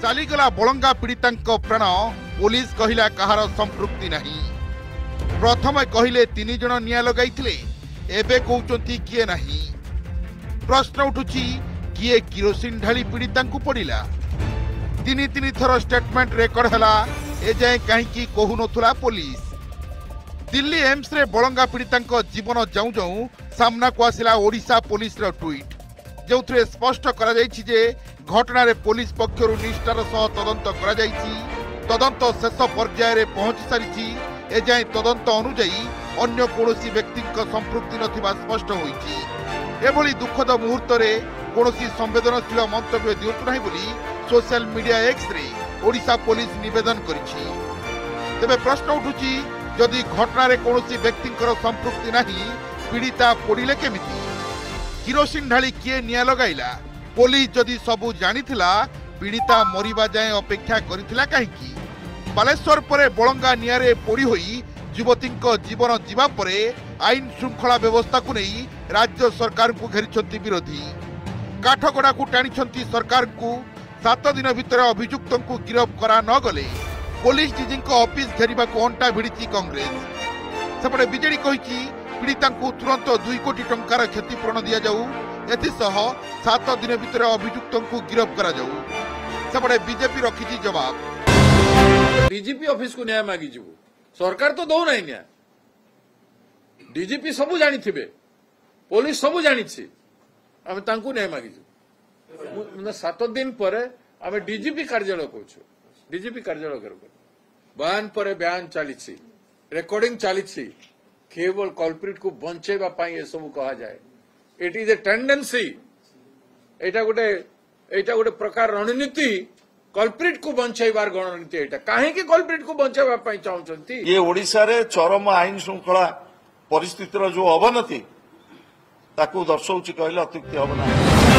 चालीगला बलंगा पीड़िता प्राण पुलिस कहला कहार संपृक्ति नहीं। प्रथम कहले 3 जन निया लगाइथिले एबे कहउचंती किए नहीं। प्रश्न उठुची किए किरोसिन ढाली पीड़िता पड़िला। 3 थर स्टेटमेंट रेकर्ड हला एजाए कहीं कहु नथुला पुलिस। दिल्ली एम्स रे बलंगा पीड़िता जीवन जाऊं जाऊं सामना को आसिला ओडिशा पुलिस रो ट्वीट जो स्पष्ट करा जायछि जे घटना रे पुलिस पक्षरु निष्ठार सह तदंत करा जायछि। तदंत शेष पर्याय रे पहुंची सारिछि। एजाए तदंत अनुଯାयी अन्य कोनोसी व्यक्ति संपृक्ति नथिबा स्पष्ट होईछि। एभली दुखद मुहूर्त रे कोनोसी संवेदनशील मंतव्य दियंतु नाही बोली social media X ray Odisha police निवेदन करिछि। तेबे प्रश्न उठुछि जदि घटना रे कोनोसी व्यक्ति संपृक्ति नाही पीड़िता पड़िले केमिति? किरोसिन ढाली किए निया लगाइला? पुलिस जदि सबू जानिथिला पीड़िता मरिबा जाए अपेक्षा करिथिला काहेकि? बालेश्वर परे बलंगा नियारे पोड़ी होई युवतींको जीवन जीवा परे आईन श्रृंखला व्यवस्था को नहीं राज्य सरकार को घेरिछंती विरोधी। काठगड़ा को टाणिछंती सरकार को। 7 दिन भितर अभियुक्तों को गिरफ करा न गले पुलिस डीजी ऑफिस घेरिबा को अंटा भिड़ी कांग्रेस। सेपटे बीजेडी कहिछि पीड़िता को तुरंत 2 कोटी टंकार क्षतिपूरण दिया जाऊ। एथिसह 7 दिन भितर अभियुक्तों को गिरफ करा जाऊ। सेपटे बीजेपी रखिछि जवाब। डीजीपी ऑफिस को न्याय मागी जीवु सरकार तो दौ नहीं न्याय। डीजीपी सबू जानी थिबे पुलिस सबू जानी छी आमे तांकु न्याय मागी जीवु। 7 दिन परे आमे डीजीपी कार्यालय कहछु। डीजीपी कार्यालय कर बयान पर बयान चली रेकर्डिंग चली केवल कल्प्रिट को बंचेबा पाई ए सब कहा जाए। It is a tendency. एटा गोटे प्रकार रणनीति कल्प्रिट को बंचेबार रणनीति। एटा काहे कि कल्प्रिट को बंचेबा पाई चाहउचंती। ये ओडिशा रे चरम आईन श्रृंखला परिस्थितिर जो अवनति ताकू दर्शाउची कहले अत्युक्ति हबना।